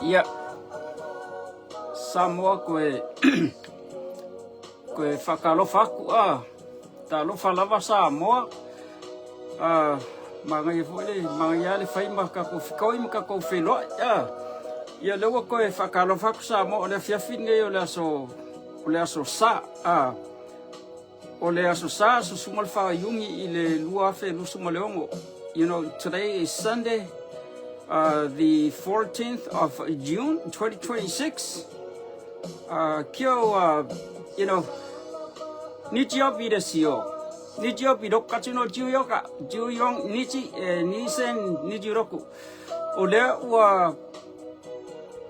Ia Samoa koe koe whakalofa aku ta lofa lava Samoa mangai fole mangai ale fai maka ko fikoi maka ko felo ia lewa koe whakalofa aku Samoa o le fiafine o le aso sa o le aso sa so sumal fa yungi i le lua fe lusu maleongo. You know, today is Sunday, the 14th of June, 2026. Kyo, you know, Nichio Videsio. Nichio Vidokachino Juyoka, Juyong Nichi, Nisen Nijiroku. Ole wa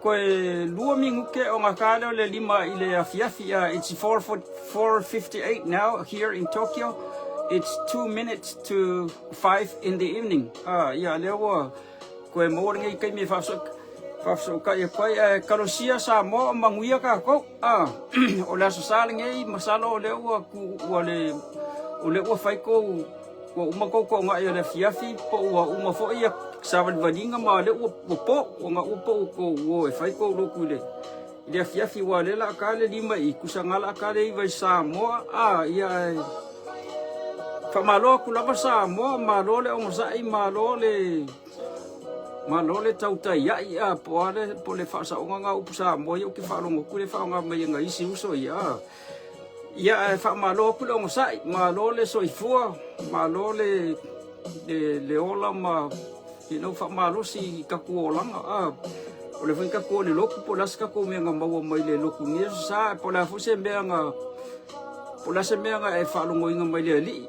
koe lua minguke o ngakalo le lima ile afiafia. It's 4:58 now here in Tokyo. It's 2 minutes to 5 in the evening. Yeah, lewa koe morning kai me fafso kai koe karosia sa mo manguia ka ko. O la so salinge masalo lewa ku o le fai ko uma ko nga yo le fiafi po uma fo ia savan vadinga ma le po nga upo ko o fai ko lo ku le fiafi wa le la ka le lima I kusangala ka le vai sa mo ia Famalo kula basa mo malole o mosai malole tauta ia poale pole fasa nga upusa mo yo ke falongo kule fa nga mai nga isi uso ia fa malo kula mosai malole soifua malole le ola ma fa malo si kakuolanga ole fin kako le loku polas kako me nga mawa mai le loku ni sa pola fuse me nga Pola se mea nga whalongo inga mai lea li.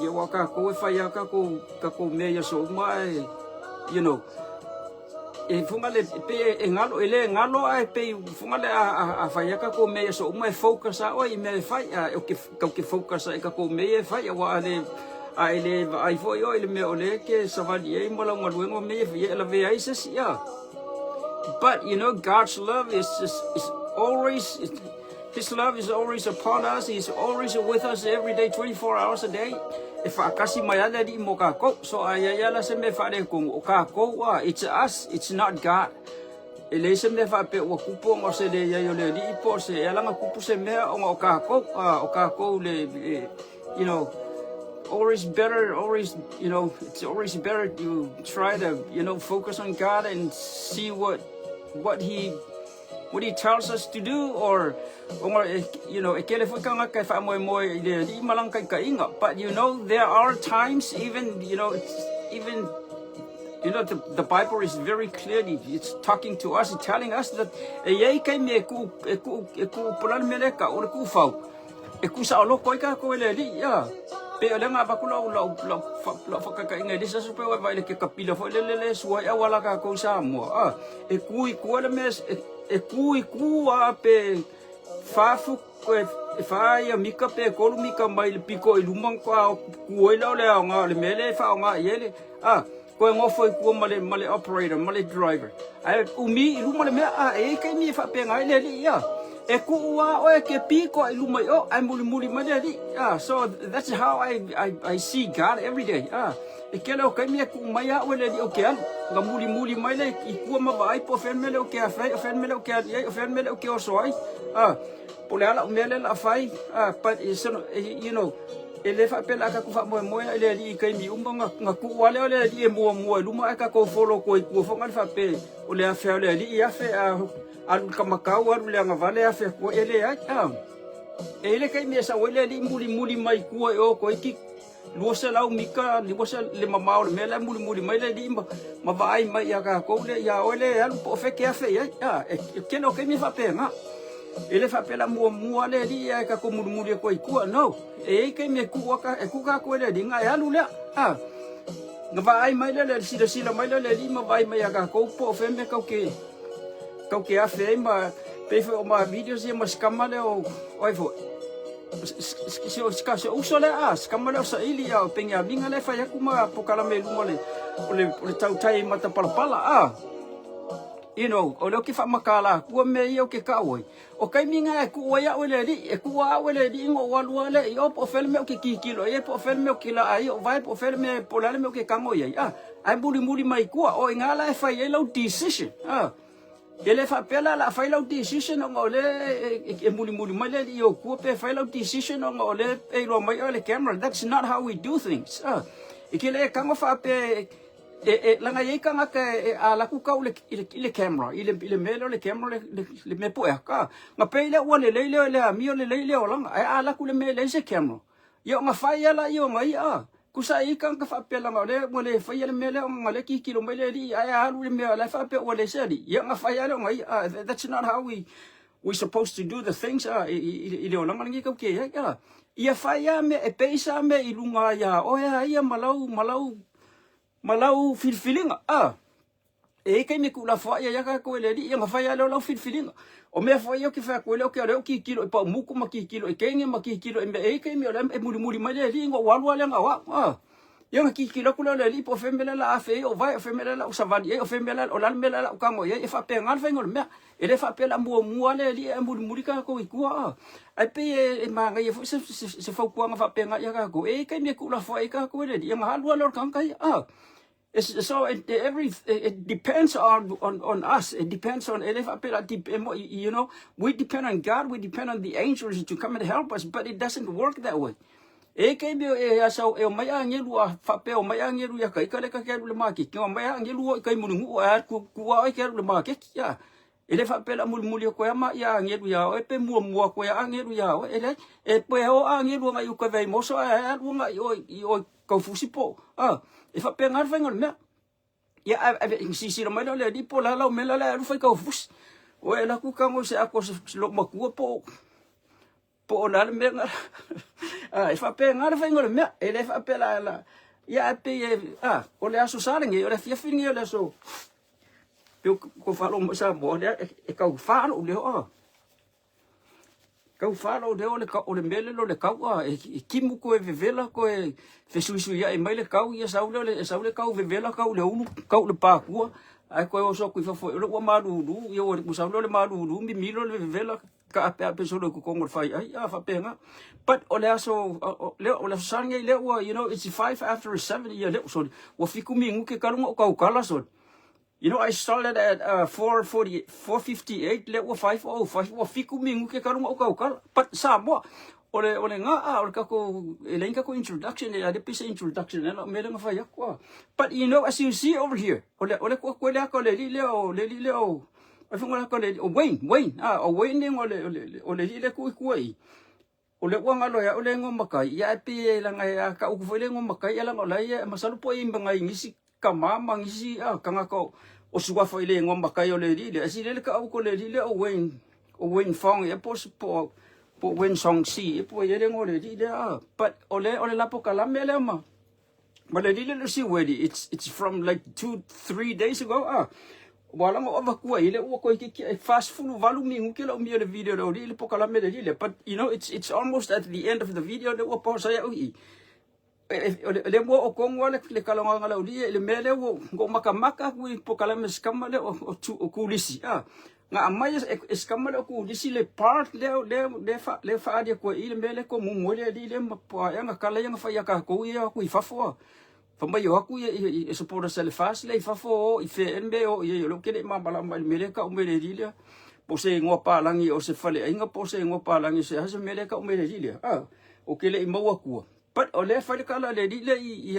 Ia waka ko whaia kako mea so mai, you know. Funga le pe ngalo ele ngalo pe funga le a whaia kako mea so mai focus oi mea whaia ke focus kako mea whaia wa ale ele ai foi oi le mea ole ke savali e mola ngaluengo mea whaia la vea ises ia. But you know God's love is always His love is always upon us. He's always with us every day, 24 hours a day. If I kasi mayala di mo kako, so ayayala se me fare kung kako it's us, it's not God. Ele se me fa pe wakupo mo se le yayo le di po se yala nga kupo se me o kako le you know always better, you know, it's always better to try to focus on God and see what He tells us to do, or you know, but you know there are times even the Bible is very clearly, it's talking to us, it's telling us that pe ole nga ba kula la fakakainga disa super wa ile ke kapila fo le suwa ya wala ka ko sa mo kui le mes kui pe fafu ko fa ya mika pe ko mika mai piko ilumang ko kuela le nga le mele fa nga yele ko ngo foi ku male operator male driver umi iluma le me ke mi fa pe nga le ya Ekuwa o ke piko ilumai ai muli madeli so that's how I see God every day ekele o kai me ku mai a ole di o ke an ga muli mai le ikua ma vai po femele o ke a fai o femele o ke a o femele o ke o soi pole ala mele la fai but you know ele fa pela ka ku fa mo ele di kai mi nga ku wale ole di mo luma ka ko follow ko ku fo ngal fa pe ole a fe ole di ya fe al kamakau al le ngavale a fe ko ele ele kai me sa wele di muli mai ku o ko iki luosa lau mika luosa le mamao le mela muli mai le di ma vai mai ya ka ko le ya ole al po fe ke a fe ke no kai me fa pe nga ele fa pe la mo le di ya ka ko muli ko iku no kai me ku ka ko le di nga ya lu le ngavai mai le sila mai le di ma vai mai ya ka ko po fe me ka ke kau ke afe ma pefe o ma videos e ma skamale o fo se usole skamale o sa ili ya penga binga le fa ya kuma pokala me lumole ole tau tai mata pala you know, o leo ke whamakala, kua me i o ke kaoi. O kai minga e kua ia wele di, e kua wele di ingo walua le, i o po fele me o ke kikilo, e po fele me o ke la ai, o vai po fele me polale me o ke kango iai. Ai muri mai kua, o ingala e whai e lau decision. Ele fa pela la fai lau decision o ngole e muri mai le i o kua pe fai lau decision o ngole e lo mai o le camera. That's not how we do things. E ke le kango fa pe langa ye kanga ke ala ku ka le camera ile melo le camera le me po ka nga pe le o le mi o le o langa ala ku le me le se camera yo nga fai ala yo ngai ku sa I kanga fa pe langa le mo le fai le mele nga le ki kilo mele di alu le me la fa pe o le se di yo nga fai ala ngai that's not how we supposed to do the things ile o langa ngi ka ke ya ia fai me e peisa me I lunga ya o ya malau filfilinga e kai me kula fa ya ka ko le di nga fa ya lo filfilinga o me fa yo ki fa ko le o ki kilo e pa muku ma ki kilo e kengi ma ki kilo e kai me o muri ma le ngo walu le nga wa yo ki kilo kula le li po femela la afe o vai femela la o savani o femela o la mela la o kango e fa pe ngal fa ngol me e le fa pe la mua le li e muri ka ko I kua ai pe e ma nga se fa ko nga fa pe nga ya ka ko e kai me kula fa ka ko le di nga halu lo kan kai So it depends on us. It depends on you know, we depend on God, we depend on the angels to come and help us, but it doesn't work that way. E ke me so e mai angelu a fa pe o mai angelu ya kai kale ka ke le maki ke o mai angelu kai munungu a ku ai ke le maki ya ele fa pe la mulmuli ko ya ma ya angelu ya o pe mua ko ya angelu ya o ele e pe o angelu nga yu ko vei moso a nga o ko fusipo e fa pe ngar fa ngol me ya si mai le di po la me la lu fa ko fus o e la ku ka mo se a ko lo maku po la me ngar e fa pe ngar fa ngol me e le fa pe la ya pe o le aso salinge o le fia finge o le so pe ko fa lo sa mo e ka fa lo le ka fa lo de o le mele lo le ka e kimu ko e vela ko e fe su ya e mai le ka ya sa le ka vela ka le unu ka le pa ku ai ko so ku fa fo lo ma lu yo ku sa lo le ma lu mi lo le vela ka pe so lo ku ko fai ai fa penga but o le aso o le sange le you know it's 5 after 7 year le so wo fiku mingu ke kalunga o ka ukala so you know I started at 458 le wo 505 wo fiku mingu ke kalunga o ka ukala but sa mo o le nga o ka ko le ka ko introduction le ade pisa introduction le me nga fa ya ko but you know as you see over here o le ko le ko le o I think ko le Wayne o le kuai o le wanga lo ya o le ngomakai ya pe la nga ka u fele ngomakai la ngola ya masalu po imbanga ngisi ka mama ngisi kanga ko o suwa fo ile ngomakai o le asi le ka u ko le o Wayne Fong e po Wayne Song Si e po ye le ngole but o le la po kala mele ma le si wedi it's from like 2-3 days ago wala ngo avakua ile o ko ki fast food valu mingu ke lo mi le video lo ile po kala me le but you know it's almost at the end of the video le o po sa ya le mo o ko ngole le kala ngala o le mele o ngo makamaka ku po kala me skama le o kulisi nga amai skama le kulisi le part le fa dia ko ile mele ko mo le le po ya nga kala ya fa ya ka ko ya ku fafo Pambai aku e supporta sele fast le fafo I fe enbe o ye lo kele ma bala mal mereka o mele dilia po se ngopa langi o se fale inga po se ngopa langi se hasa mereka o mele dilia o kele I mau aku but o le fale kala le dile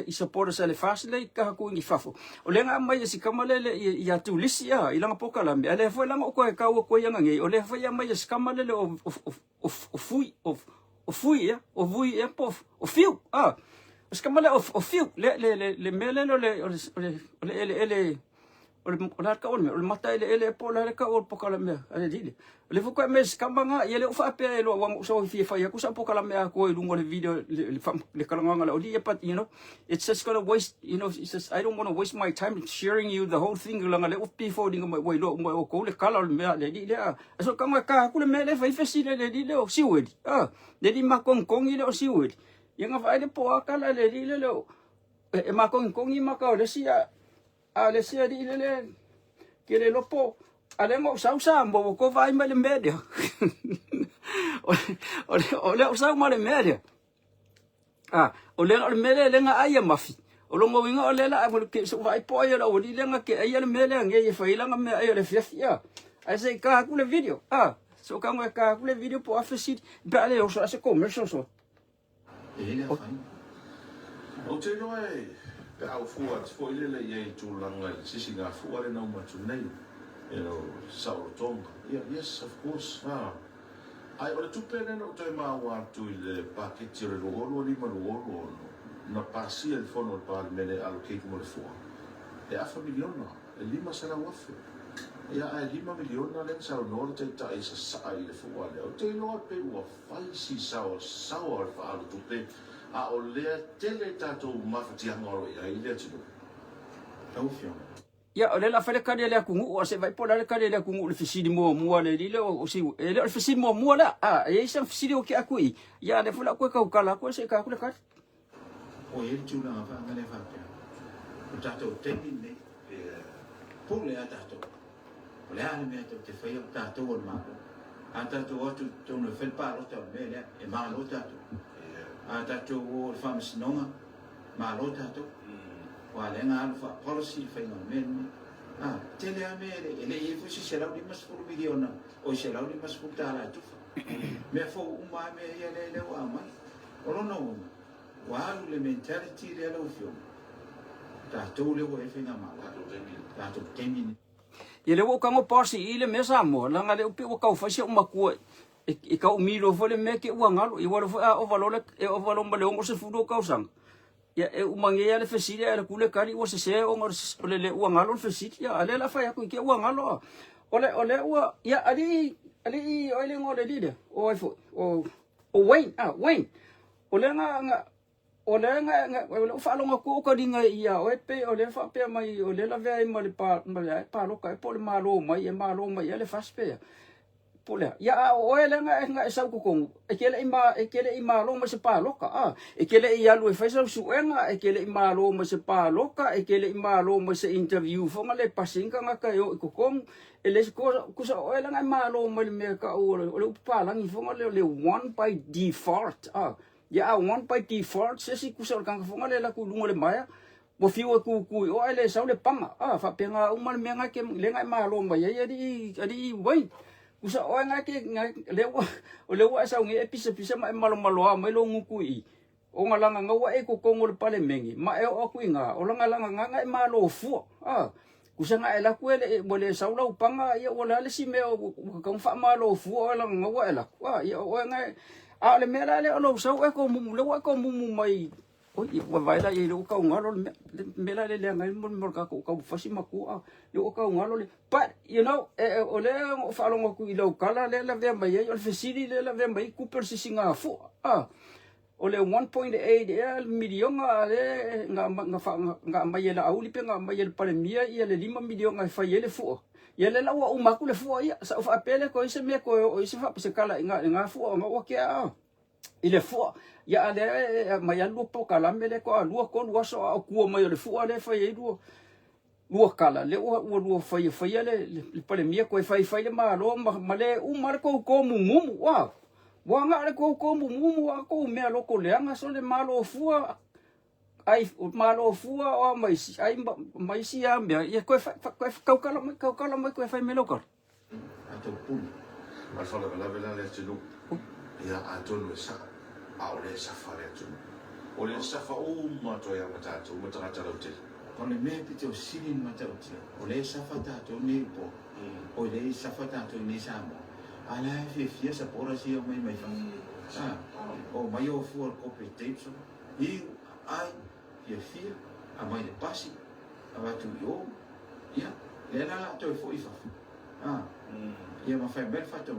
I supporta sele fast le ka ku ngi fafo o le nga mai si kamale le ya tulisi ilanga po kala me le fo langa ko ka ko yanga ngi o le fo ya mai si kamale le o fui po o fiu Os kamala of fiu le mele no le ka on le mata le po la ka o po kala me ale dile le fu ko mes kamanga ye le fa pe lo wa so fi fa ya ku sa po kala me ko lungo le video le kala ngala o di but you know it's just gonna waste you know it's just I don't want to waste my time sharing you the whole thing langa le before dinga mo lo mo ko le kala me le di le so kanga ka ku le me le fa si le di le o si wedi le di ma kong ile o si wedi Yang fa ile po akala le lo e ma kong I ma ka le sia le sia di le ke le lopo ale ngo sa mo ko vai ma le media ole sa ma le media ole le mele le nga ai mafi olo mo winga ole la mo ke so vai po ya o di le nga ke ai le mele nge ye fai la nga me ai le fia ai sei ka ku le video so ka nga ka ku le video po afisi ba le o so se commercial so ele fai o te no ai pe au fuat foi le ye tu langa sisi nga fuare na ma tu nei sao tonga yes of course ai ora tu pene no te ma wa tu le paketti le ruolo di ma ruolo na pasi il fono par mele al che come le fuo e a milione e lima sarà waff ya a 5 milione le sa no te ta isa sai le fuo le o te no pe wa fai si sao fa tu pe a o le tele tato mafati angoro ya ile tu tau fio ya ole la fele kare le kungu o se vai pola le kare le kungu le fisidi mo le dile o si le fisidi mo la e sa fisidi o ke akui ya le fula ko ka kala ko se ka ku le ka o ele tu na fa ngale fa o tato temine pour le tato le ane me te fai o tato o ma a tato o tu no fel pa o tato me le e ma lo tato a tato o famis nonga ma lo tato wale nga alfa policy fai no men tele amere ele e fu si será di mas fu miliona o será di mas fu tala tu me fo uma me ele wa ma o no wa le mentality le lo fio ta to le wo e fai na ma ta to temi ye le wo ka ngo pasi ile me sa mo la nga le upi wo ka fa si o maku e ka o milo fo le me ke wa ngalo i wa o valole e o valon ba le o se fu do ka usang ya e umangi ya le fesili ya le kule kari o se o ngor le uangalo le fesili ya ale la fa ya ku ke uangalo ole ua ya ali ole ngor le dide o Wayne ole nga ole fa lo nga ku ka dinga ya o pe ole fa pe mai ole la ve mai pa lo ka po le malo mai le fa spe pula ya oele nga sa ku kong ekele ima lo ma se pa loka ekele ia lu fa sa su enga ekele ima lo ma se pa loka ekele ima lo ma se interview fo ngale pasinga nga ka yo ku kong ele ko sa oele nga ima lo ma me ka o le pa lang fo ngale le one by default ya one by default se si ku sa ka fo ngale la ku lungo le maya mo fiwa ku o ele sa le panga fa penga umal me nga ke le nga ima lo ma ya di wait usa o nga ke lewa sa ngi episa ma malo mai lo ngukui o nga langa nga wa e ko kongol pale mengi ma e o ku nga o langa nga malo fu kusa nga ela ku ele bole sa ulau panga ya wala le si me o ka fa malo fu o langa nga wa ela ya o nga le mera le o sa e ko mu le wa ko mu mai o wa vai la ye lo ka ngalo mela le nga mo ka fasi maku le o ka ngalo le but you know ole fa lo ku ilo kala le la ve mai o fesili le la ve mai ku per si singa fu ole 1.8 million le nga mai la auli pe nga mai le pandemia ia le 5 million nga fa ye le fu ia le la wa maku le fu ia sa fa pele ko ise me ko o ise fa se kala nga fu nga o ke ile fu ya ale mai lu po kala mele ko lu so ku mai le fu ale fa ye lu kala le o fa ye le pale mia ko fa le malo ma le mar ko mumu wa nga le ko mumu ko me lo ko le nga so le malo fu ai malo fu o mai si ambia ye ko fa kala mai ko fa me lo ko ato pun ma fa la vela le tulu ya ato le sa aole safari tu ole safa uma to ya mata tu mata ta rote kone me pite o silin mata o ole safa ta to ni po ole safa ta to ni samo ala fi sa pora si o mai fa o mai o fu ko pite so I ai ye fi a mai pasi a tu yo ya le na to fo ifa ya ma fa bel fa to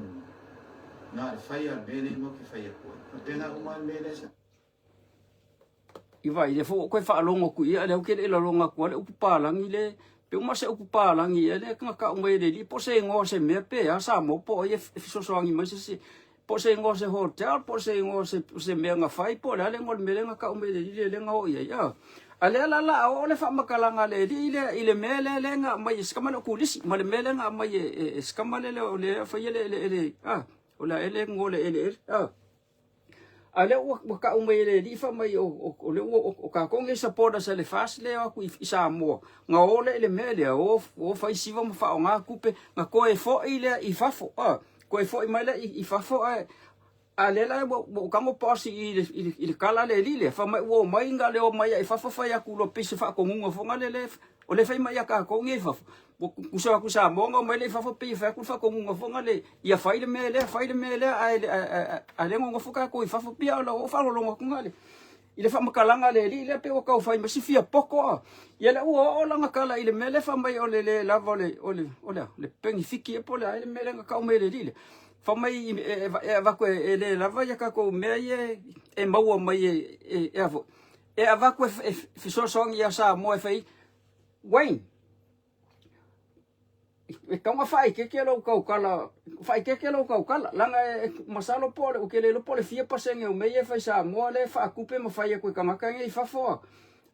na faya bele mo ki faya ko pena uma bele sa iwa ile fo ko fa longo ku ia le ke le longa ku le upa lang ile pe uma se upa lang ile ka umai le li po se ngo se me pe a sa mo po ye so so ngi ma se po se ngo se hotel po se ngo se menga fai po le ngo melenga ka umele le nga o ya ale la o le fa makalanga le ile mele le nga mai skamana kulisi male mele nga mai skamale le fa le o la ele ngole ele ale o ka umele di fa mai o le o ka konge support sa le fast le ku isa mo nga ole le mele o fa isiva mo fa nga kupe nga ko e fo ile I fafo ko e fo I mai le I fafo ale la mo ka mo pasi I kala le lile fa mai o mai nga le o mai I fafo fa ya ku lo pisi fa ko ngungo fo nga le o le fa mai ka ko nge fafo kusa mo nga mai le fafo pi fa ku fa ko ngungo fo nga le ia fa ile mele ale ngungo fo ka ko I fafo pi ala o fa lo ngo nga le ile fa makalanga le lile pe o ka fa ma sifia poko ia le o la nga kala ile mele fa mai o le lava le pengi fiki e po le ile mele nga ka o mele lile fa mai va ko le lava ya ka ko me e mau mai avo va ko so song ya sa mo fai Wayne e kama fai ke lo ka kala fai ke lo ka kala langa masalo pole o ke le pole fia pasenge o me e fai sa mo le fa kupe mo fai ko kama ka ngi fa fo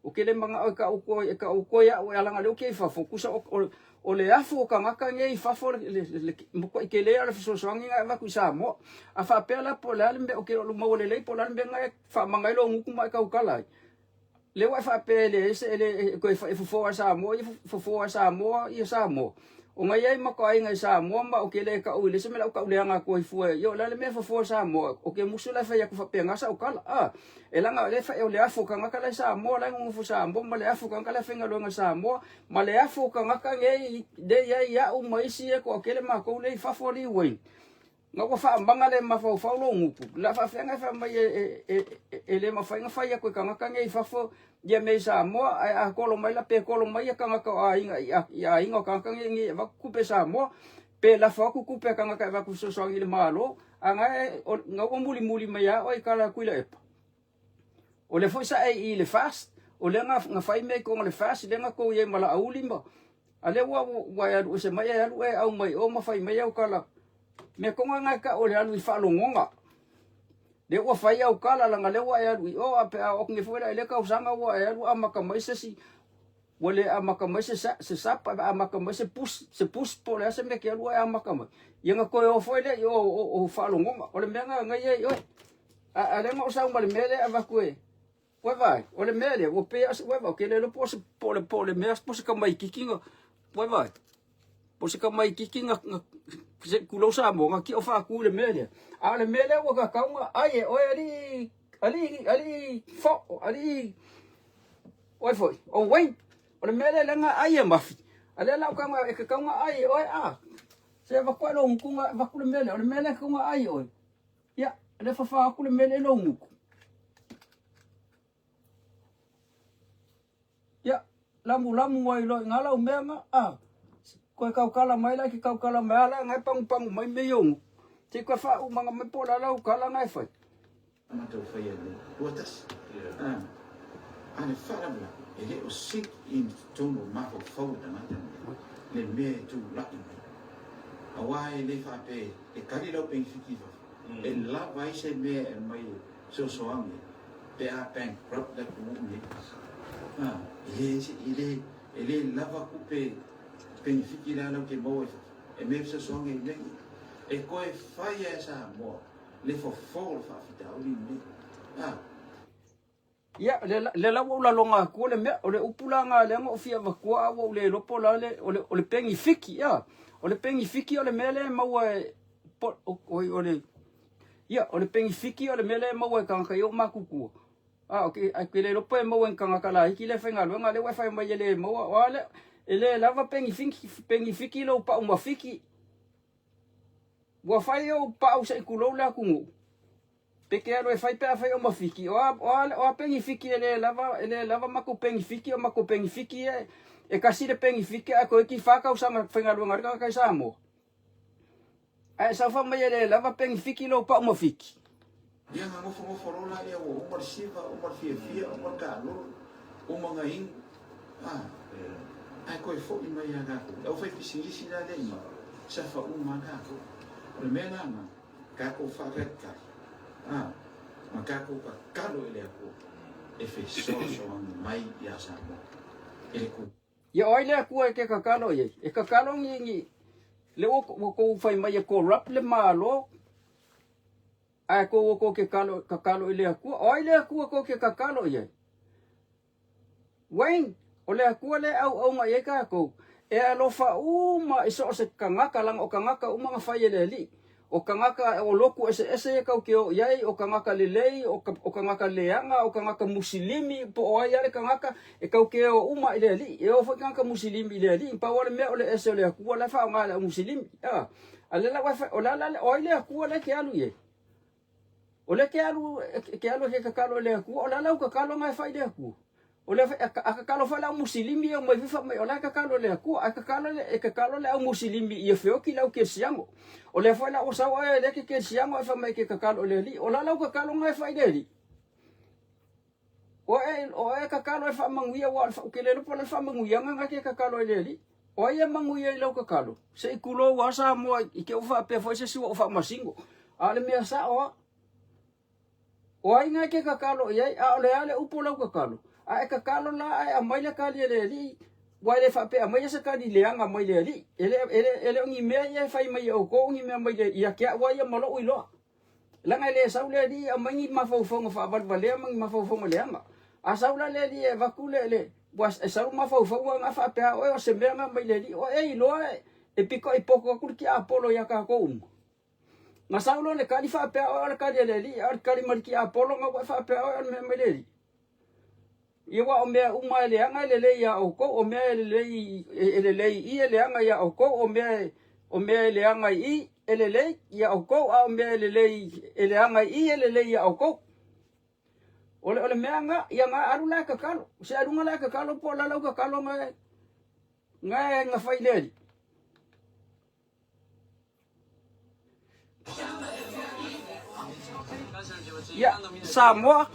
o ke le manga o ka o ya o langa le ke fa fo kusa o le afu ka ngaka ngi fa fo le mo ko ke le ala so song nga va ku sa mo a fa pela pole ale me o ke lo mo le pole ale me nga fa manga lo ngu ma ka kala le wa fa pele se le ko fo sa mo fo sa mo I sa mo o ngai ai mako ai ngai sa mo ma o ke le ka o le se me la ka o le nga ko fu yo la le me fo sa mo o ke musula fa ya ku fa penga sa o kala e la nga le fa o le afu ka nga kala sa mo la ngu fu sa mo ma le afu ka kala fenga lo nga sa mo ma le afu ka nga ka ngai de ya o mai si e ko ke le ma ko le fa fo li wen nga ko fa mbanga le ma fa lo ngu la fa fenga fa mai le ma fa nga fa ya ko ka nga ka ngai fa fo dia me sa mo a kolo mai la pe kolo mai ka nga ka ai nga ka ngi va ku pe sa mo pe la fa ku pe ka nga ka va ku so so ngi malo anga nga ko muli mai ya o ka la ku le o le fo sa I le fast o le nga fa me ko le fast le nga ko ye mala auli mo ale wa ya o se mai ya lu au mai o ma fa mai ya ka la me ko nga ka o le alu fa lo ngonga le wa fa ya ukala la ngale wa ya o ape o ngi fuera le ka usanga wa ya lu amaka mai se wale amaka mai se sapa amaka mai se pus po le se me ke lu amaka mai yenga ko o foi le o fa lo ngoma o le menga ngai yo a le mo sa un mele ava ko wa vai o le mele o pe wa va ke le po se po le mes po se ka mai kikinga wa vai po se ka mai kikinga se kulo sa mo nga ki o fa ku le mele a le mele o ka kaunga ai o ali fo ali oi foi o wei o le mele langa ai mafi ale la ka nga e ka kaunga ai o se va ko lo ngunga va ku le mele ka nga ai o ya le fa ku le mele lo ngu ya lamu wai lo ngala o menga ko ka kala mai la ki ka kala mai la ngai pang mai me yong te ko fa u manga me pola la u kala ngai fa ma to fa ye botas ane fa la ele o sit in tumbo ma fo da ma le me tu la awai le fa pe e kali lo pen fiki e la vai se me mai so ange pe a pen prop da ku ni ele lava ku pe penifiki la no ke mo e me se so ngi le e ko e fai esa mo le fo fa fita o ni ya le la la longa ko le me o le upulanga le ngo fia va ko a o le lopo la le o le penifiki ya o le penifiki o le mele mo o le ya o le penifiki o le mele mo ka ka yo makuku okay a ke le lopo mo en ka ka la ki le fenga lo nga le wa fa mai le mo o le ele lava pengi lo pa uma fiki wa fai o pa o se kulo la kungu peke alo e fai pe fai uma fiki o pengi fiki ele lava mako pengi fiki o mako pengi fiki e kasi de pengi fiki a ko ki faka usanga fenga lo ngar ka sa mo ai sa fa mai ele lava pengi fiki lo pa uma fiki ya ngo fo la ya o mar siva o mar fia o mar ka lo o manga in ai ko fo mai ya ga o fai pisingisi la le ma sa fa un ma ga o me na kako whaketa. Makako ka kalo ele ako. E fe so mai ia Samoa. Ele ku. Ya oile aku e ke kakalo ye. E kakalo ngi le o ko fai mai e corrupt le malo. A ko ke kakalo ile aku. Oile aku ko ke kakalo ye. Wayne, ole aku le au nga ye ka ko. E alofa uma iso se kangaka lang o kangaka uma nga fai le li. O kangaka o loku ese ka ke o yai o kangaka lelei o kangaka leanga o kangaka muslimi po o ya le kangaka e ka ke o uma ile li e o fa kangaka muslimi ile li pa wala me ole ese ole aku wala fa nga muslimi ale la wa o la o ile aku le ke alu ye ole ke alu he ka kalo le aku o la ka kalo nga fa ile aku ole aka kalo fa la muslimi o mai fa mai ola ka kalo le aku aka kalo le muslimi e feo ki la ke siango ole fa la o sa wa le ke siango fa mai ke ka kalo le li ola la ka kalo nga fa ile li o ka kalo fa manguia wa fa ke le po le fa manguia nga ke ka kalo le li o ia manguia lo ka kalo se kulo wa sa mo i ke o fa pe fo se si o fa masingo ale me sa o ai nga ke ka kalo ia ale upo lo ka kalo a ka kalo la a mai la ka le li wa le fa pe a mai sa ka di le anga mai le li ele ngi me ye fa mai o ko ngi me mai ya ke wa ya malo ilo la ngai le sa le di a mai ngi ma fo fa ba le ma ma fo le anga a sa le li e va ku le was e sa ma fo nga fa pe o se me nga mai le li o e lo e piko e poko ku ki apolo ya ka ko nga sa le ka di fa pe o ka le li ar ka di mar ki apolo nga wa fa pe o me mai le li Iwa o mea uma ele anga ele lei ya o ko o mea ele lei I ele anga ya o ko o mea ele anga I ele lei ya o ko a o mea ele lei ele anga I ele lei ya o ko ole mea nga ya nga aru la ka kalo se aru nga la ka kalo po la ka kalo nga fai le ya Samoa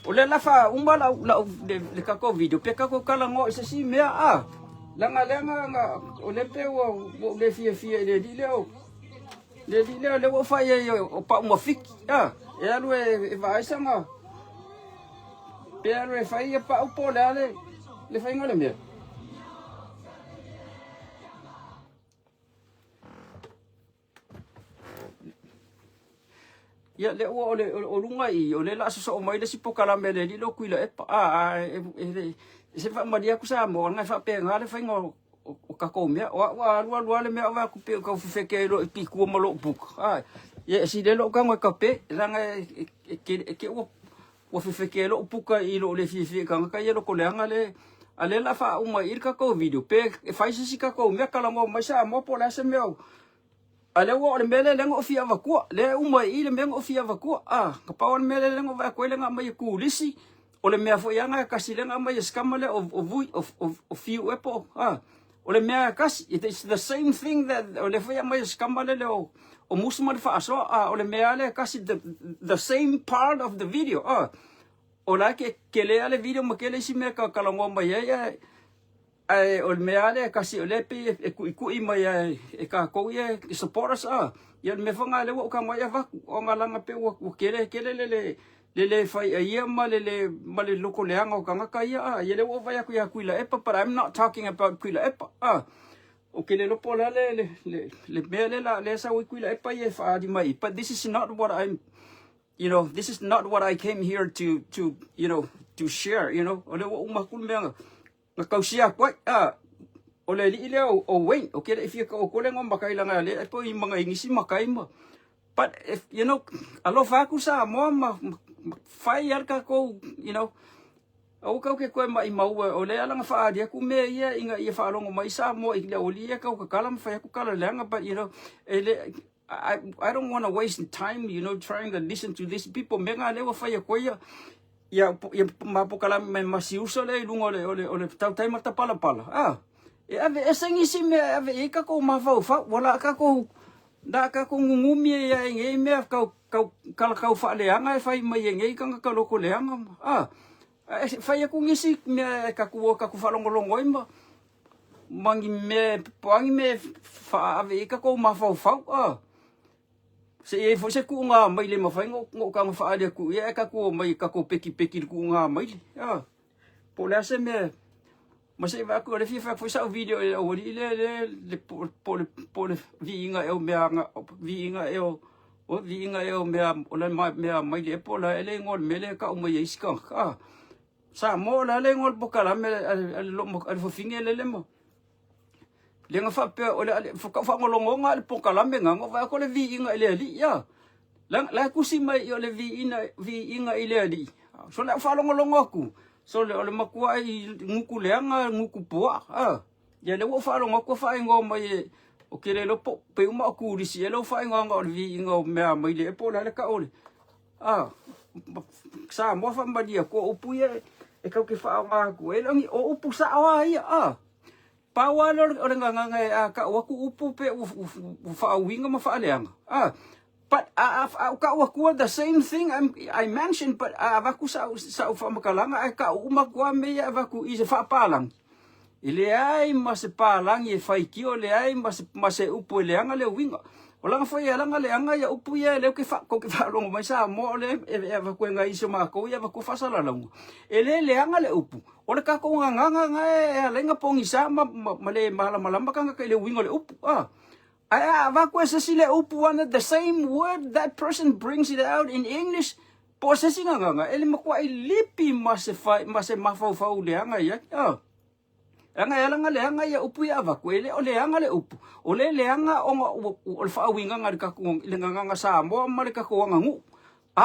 ole la fa umba la le ka ko video pe ka ko kala ngo se si mea langa nga ole pe wo le fie le di le wo fa ye o pa mo fik e alu e vai sanga pe alu e fa ye pa o po le fa ngole mea ya le o lunga I o le la so mai le si pokala me le lo kuila e pa se fa madia ku sa mo nga fa pe nga le fa ngo o ka ko me wa le me wa ku pe ka fu fe ke lo pi ku mo lo buk ye si le lo ka ngo ka pe la nga ke o fe ke lo puka I lo le fi ka nga ye lo ko le nga le ale la fa uma ir ka ko video pe fa si ka ko me kala mo mai sa mo po la se me ale wo le mele lengo ofia va ku le uma I le mengo ofia va ku ka pa on mele lengo va ku le nga mai ku lisi o le mea fo yanga kasi le nga mai skama le of fiu epo o le mea kasi it's the same thing that o le fo yanga mai skama le o musuma fa aso o le mea le kasi the same part of the video o la ke le ale video mo ke le si me ka kalongo mai o le mea le kasi o le pe ku I mai e ka ko ye support us ya me fanga le wo ka mai va o ngalanga pe wo kele le fai ia ma le loko le anga o ka ngaka ia ye le wo vai aku ya kuila epa but I'm not talking about kuila epa o ke le lopo la le mea le sa wo kuila epa ye fa di mai but this is not what I'm this is not what I came here to to share o le wo umakul mea nga kausia kwai o le li le o Wayne o ke if you ko le ngom makai langa le po I mga ingisi makai mo but if alo fa ku sa mo fai ar ka ko o ka ke ko mai mau o le ala nga fa dia ku me ia inga ia fa longo mai sa mo I le o li ka ka kala fa ku kala langa but I don't want to waste time trying to listen to these people menga le wa fa ya ko ia ya mapokala me masiuso le lungo le tau tai mata pala e ave esengisi me ave e ka ko mafau wala ka ko da ka ko ngumi ya nge me ka fa le anga fai mai nge ka loko le anga fai ku ngisi me ka ku fa longo ima mangi me whaave ka ko mawhau se e fo se ku nga mai le mawhai ngo ka whaare ku e ka ko mai ka ko peki ku nga mai po le se me ma se va ko le fifa fo sa video e o le po le vinga e o me nga vinga e o vinga e o me o le mai le po la ele ngol me le ka o mai iska sa mo la le ngol po kala me lo mo al fo finge le mo le nga fa pe o le fa ngolongo nga le po kala me nga va ko le vinga ele ali la ku si mai o le vinga ele ali so la fa ngolongo ku so le makua I nguku leanga nguku poa ya le wo fa lo ngoko fa ngo mai o kele lo po pe uma ku ri si lo fa ngo vi ngo me mai le po la ka ole sa mo fa mbadia ko upu ye e ka ke fa nga ku e langi o upu sa wa ia pa wa lo nga ka wa ku upu pe u fa winga ma fa leanga but ka wa the same thing I mentioned but avaku sa fa makalanga ka uma kwa me avaku is fa palang ile ai mas palang ye fai ki ole ai mas upu le anga le winga ola nga foi anga le anga ya upu ye le ke fa ko ke fa longo mai sa mo le avaku nga iso ma ko ya avaku fa sala longo ele le anga le upu ola ka ko nga e lenga pongi sa ma le mala ka nga le winga le upu the same word that person brings it out in English. Processing nga ele makwa ilipi mase mafau le anga ya. Anga ya upu ya vakwele ole anga le upu. Ole le anga o fa winga nga ka ko le nga sa mo male ka ko nga ngu.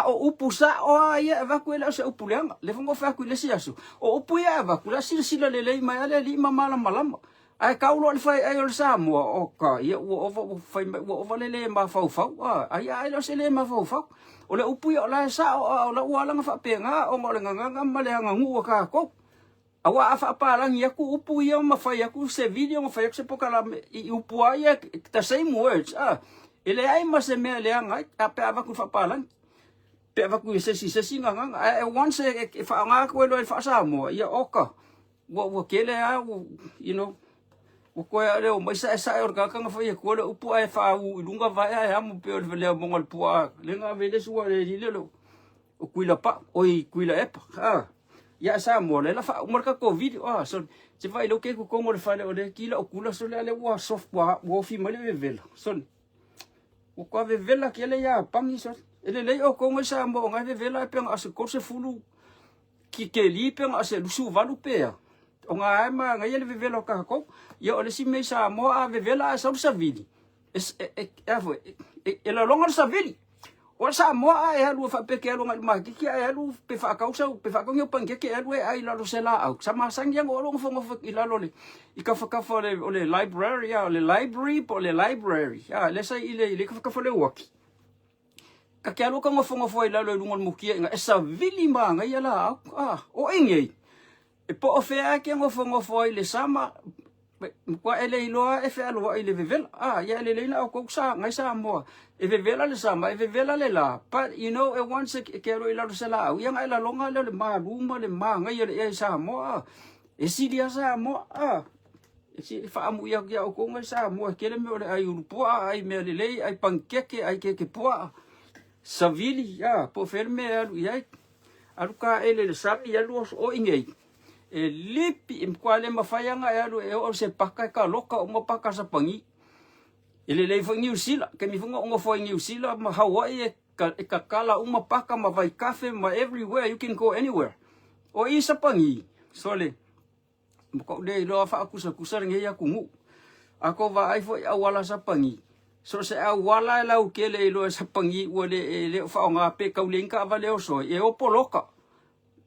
O upu sa o ya vakwele se upu le anga. Le fongo fa ku le siasu. O upu ya vakula sila le mai ale lima malama. Ai kaulo le fai ai o Samoa o ka ia o fai o valele ma fau ai lo se le ma fau o le upu o la sa o la wala nga fa penga o mo le nga male nga ngu ka ko awa fa pa lang ia ku upu ia ma fai aku se video ma fai se pokala I upu ia the same words ele ai ma se me le nga pe ava ku fa pa lang pe ava ku se nga once fa nga ko lo fa Samoa ia oka wo kele you know o ko le o mai sa or ka nga fa ko le upu ai fa u lunga vai ai mo pe le mongol pua le nga vele suwa le lo o kuila pa oi kuila epa ya sa mo le la fa marka covid so se vai lo ke ko mo le fa le o le kila o kula so le wa soft wa fi male vela so o ko vela ke le ya pangi so ele le o ko mo sa mo nga vela pe nga se ko se fulu ki ke li pe nga se su valu pe o nga ma nga ele vevela ka ko ia ole si me sa mo vevela sa vili la longa sa vili o sa mo lu fa pe ke longa ma ki lu pe fa ka usa pe fa ko ngi pan ke lu ai la lo sela au sa ma sang yang o lo fo ila lo le I ka fa le library le library po le library le sa ile ka fa le waki ka ke lu ka ngofo ila lo ngol mukia nga sa vili ma nga ia la o engei e po o fea ke ngofo I le sama kwa ele iloa e fea loa I le vevela ia le leina o koksa ngai sa mo e vevela le sama e vevela le la but you know e once ke ro ila se la ia ngai la longa le ma luma le ma ngai e sa mo e si dia sa mo e si fa amu ia o ko ngai sa mo ke le me o le ai urupu ai me le lei ai pankeke ai ke pua savili po ferme ia aluka ele le sami ia luos o ingei e lipi kwale mafaya nga alu e o se paka ka loka o mo paka sa pangi ele le fo New Zealand ke mi funga ngo fo New Zealand ma Hawaii e ka kala uma paka ma vai cafe ma everywhere you can go anywhere o isa pangi sole ko de lo fa akusa nge ya kungu ako va ai fo awala sa pangi so se awala la u kele lo sa pangi o le fa nga pe ka ulenka va le o so e o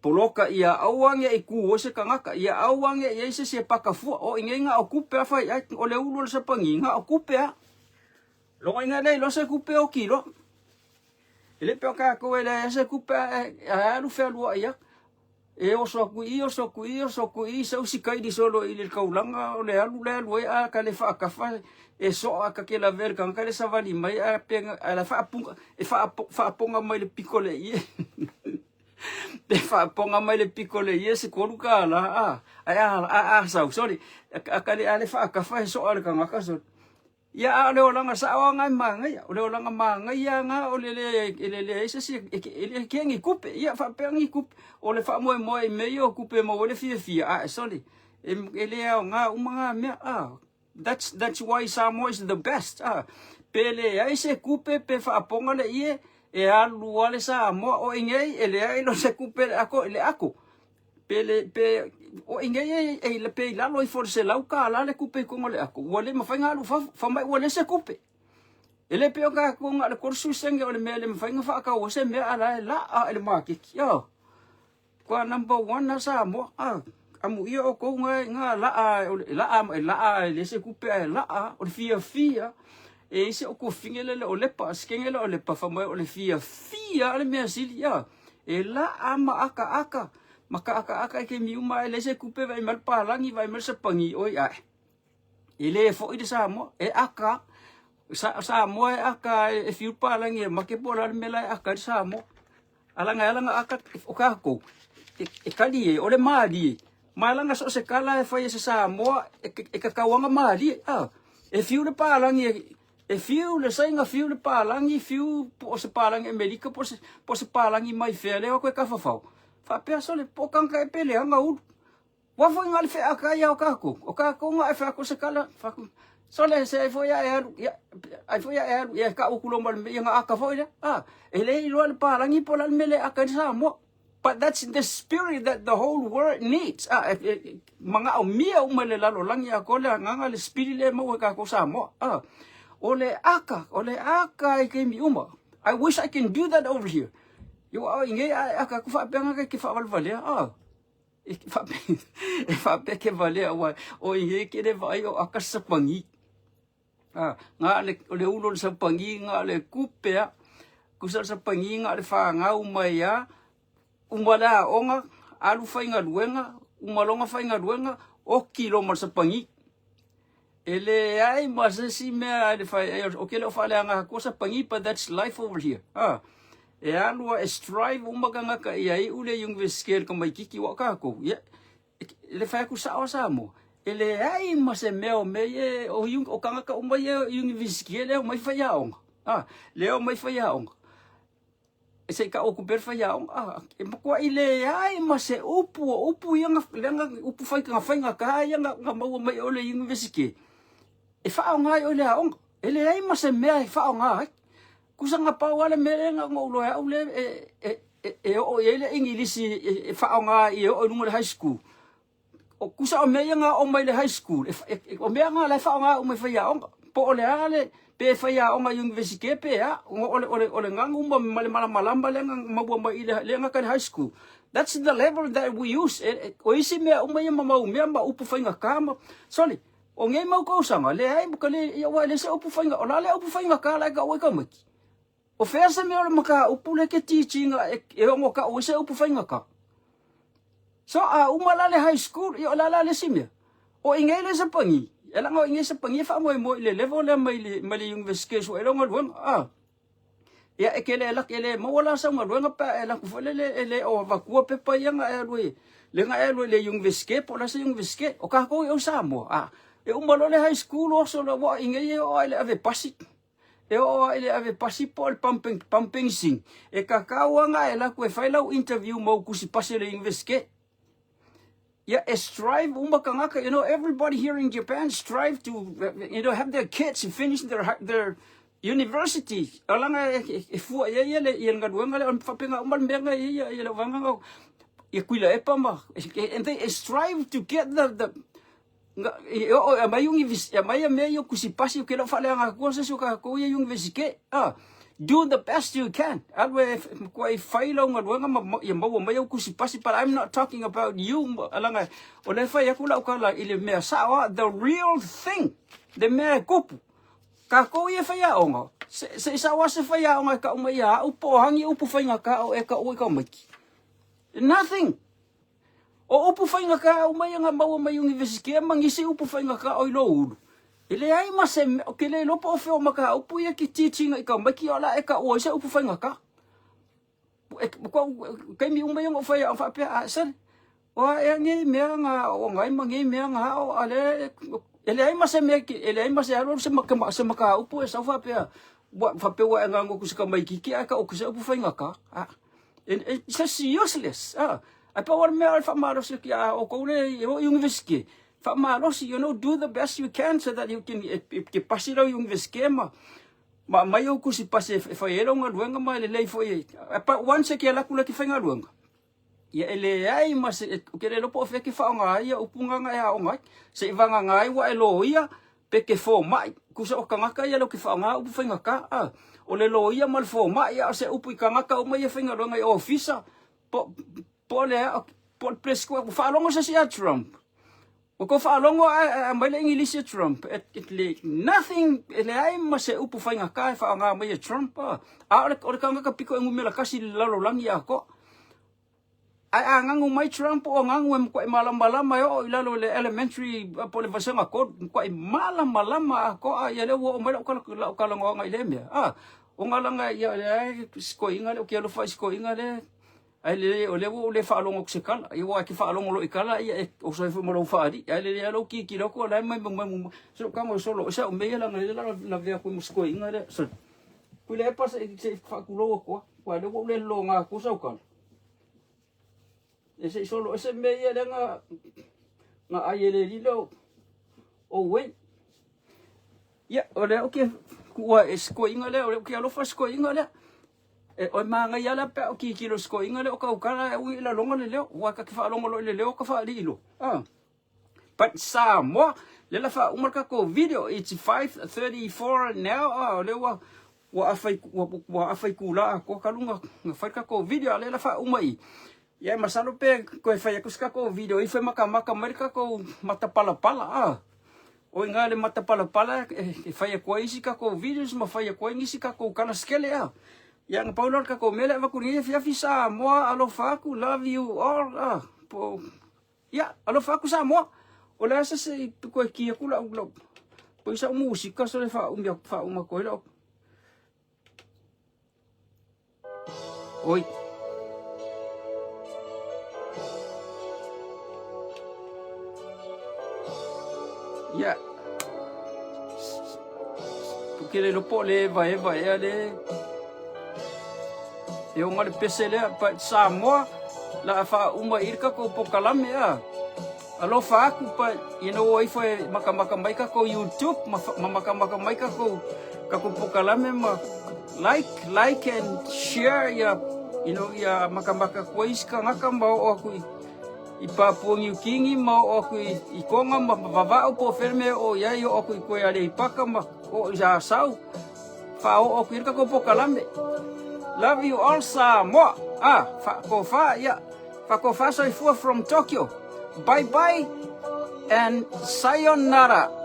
poloka ia awange I ku o se kangaka ia awange ia se pakafu o ingenga o kupe fa o le ulu sa panginga o kupe lo inga le lo se kupe o kilo ele pe ka ko ele se kupe lu fe lu ia e o so ku se usikai di solo I le kaulanga o le alu ka le fa ka fa e so ka ke la ver ka le sa vali mai a pe la fa punga e fa ponga mai le pikole ie te fa ponga mai le pikole ie se koruka la sorry. Akali ale fa ka fa so ale ka ngaka so. Ya ole olanga sa awanga mangai, ole olanga mangai ya nga ole le ese si ele kengi kupe, ya fa pengi kupe, ole fa mo meio kupe mo ole fia. Sorry. Ele nga umanga me That's why Samoa is the best. Pele ai se kupe pe fa aponga le ie e alu wale Samoa o ingei ele ai no se kupe ako. Pele o ingei e le pe la loi for se lau ka la le kupe ko le ako. Wale mafainga alu fa mai wale se kupe. Ele pe o ka ko ngale kursu senge ole mele mafainga fa ka o se me ala la ele makiki. Yo. Kwa number 1 na Samoa. Amu ia o ko nga la le se kupe la o fia e se o ko fingele o lepa skengele o lepa fa mai o le fia le mea silia e la ama aka maka aka ke mi uma le se kupe vai mal palangi vai mal se pangi oi ai ele fo ide Samoa e aka Samoa aka e fiu palangi make pola le mela aka Samoa alanga aka o ka ko e kali o le mali malanga so se kala e fai se Samoa e kakawanga mali e fiu le palangi e fiu le sainga fiu le palangi fiu po se palangi Amerika po se palangi mai fele o ko ka fafau fa peso le pokang ka e pele anga u wa foi ngal fe aka ya o kako nga e fa ko se kala fa so le se foi ya ka o kulo mal me nga aka foi e le lo le palangi po la mele aka Samoa. But that's the spirit that the whole world needs. Mga umia umalelalo lang ya ko la nga le spirit le mo ka ko Samoa. Ole aka ikemi uma. I wish I can do that over here. Yo inge aka ko fa penga ke fa valvale. Fa pe ke vale o inge ke de vai o aka sa pangi. Nga le ulol sa pangi nga le kupe kusal sa pangi nga le fa nga umaya umala onga alu fainga duenga umalonga fainga duenga o kilo mal sa pangi ele ai masasi me ale fai o kelo fale anga ko sa pangi but that's life over here e alu strive umaganga ka ai ule yung viskel ka mai kiki wa ka ko ya ele fai ku sa Samoa ele ai masemeo me o yung o kanga ka umai yung viskel mai fai onga leo mai fai onga se ka o kuper fa ya e makwa ile ai mase upu yang upu fai ka ka yang nga mau mai ole yung vesike e fa nga ole ong ele ai mase me fa nga kusanga pa wala mere nga ngolo ya ole o ele ingilisi e fa nga e o no high school o kusa o me nga o mai le high school o me nga le fa nga o mai fa ya ong po ole ale pe fa ya onga yung vesike pe ole ngang malamba le mabua mai le nga kan high school. That's the level that we use. O isi me umay mamau me ma upu fainga kama. Sorry. O ngai mau ko sanga le ai bukale ya wa le se upu fainga o le upu fainga ka la ka o ka maki. O fesa me ole maka upu le ke teaching e o ka o se upu fainga ka. So umala le high school yo la le simia. O ingai le sa pangi. Ela ngo inge sa pangi fa mo le level le mali yung veske so elo ngol ya ekele mo wala sa ngol pa ela ku le o va ku pe pa yang le yung veske po la sa yung veske o ka ko yung Samoa e umalo le high school o so lo inge o ele ave pasi ele ave pasi po pumping sing e kakawa nga ela ku fa lau interview mo ku si pasi le yung veske. Yeah, strive umakangaka. Everybody here in Japan strive to, have their kids finish their university. Alanga fu ya yan gadwanga ang papinga umalbenga ya wanga kuila epama. And they strive to get the mayong kusipasi kila fale nga kursa suka kuya yung vesike. Do the best you can. Alwe kwai failo ngadwanga mayo kusipasi para I'm not talking about you alanga ole fa yakula ukala ile me sawa the real thing. The me kupu. Ka ko ye fa ya onga. Se sawa se fa ya onga ka umaya upo hangi upu fa nga ka o eka o ka maki. Nothing. O upu fa nga ka umaya nga mawo mayong vesike mangisi upu fa nga ka o lo. Ele ai masem okele lo po fe o maka upu ya ki teaching ika maki ola eka o sa upu fa ngaka. Ko kai mi umba yung fa ya fa pe sir. O e ngi mea nga o ngai mangi mea nga o ale ele ai mase me ele ai mase alo se maka upu e sa fa pe fa pe wa nga ngo kusika mai kiki aka o kusa upu fa ngaka it's useless apa war me al fa maro se ki o ko le o university fa maro si do the best you can so that you can ke pasiro university ma mai o kusi pase fa ero nga luenga ma le fo e apa once ke la kula ki fa nga luenga ya ele ai mas kere lo po fe ki fa nga ia upunga nga ya nga se vanga nga wa elo ia pe ke fo mai kusa o kanga ka ia lo ki fa nga upu fa ngaka o le lo ia mal fo mai ia se upu kanga ka o mai fa nga luenga o ofisa po le po presko fa longo sa si Trump o ko fa longo mai le English Trump it le nothing ele ai mas se upu fa ngaka fa nga mai Trump o kanga ka piko ngumela kasi lalo lang ia ko ai angangu mai Trump o ngangu em ko malam yo ilalo le elementary po le vasanga ko malam ko ya le wo mai ka lo ngai le me o ngalanga ya sko inga le ke lo fa sko inga le ai le o le wo le fa lo ngok sekal i wa ki fa lo ngolo ikala ya o so fu mo lo fa di ai le lo ki lo ko la mai so ka mo so lo sa o me la la ve ko mo sko inga le so ku le pa se fa ku lo ko le wo le lo nga ku sa ka ese solo ese meia nga ayele lilo o we ya ole okay kuwa esko ingale ole ki alo fa sko ingale o manga yala pe o ki kilo sko ingale o ka ukala u ila longo le wa ka fa longo le ka fa lilo but Samoa le la fa umarka ko video it's 5:34 now le wa afai kula ko kalunga fa ka ko video le la fa umai ya masalo pe ko fa ya kuska ko video i fa maka mereka ko mata pala o ingale mata pala fa ya ko isi ka ko videos ma fa ya ko isi ka ko kana skele yang paulo ka ko mele va kunia fi Samoa alo fa ku love you all po ya alo fa ku Samoa o la se ko ki ku la po sa musika so le fa fa ko lo oi ya porque le lo po le vai ale e o ngale pesele pa Samoa la fa uma irka ko pokalame alo fa ku pa oi foi maka mai ka ko YouTube maka mai ka ko pokalame ma like and share ya ya maka ko iska ngaka mbao aku ipapungi kingi mau aku ikonga mababa po ferme o ya yo aku ko ya le ipaka ma o ya sau fa o aku irka ko pokalambe love you all Samoa fa ko fa so from Tokyo bye bye and sayonara.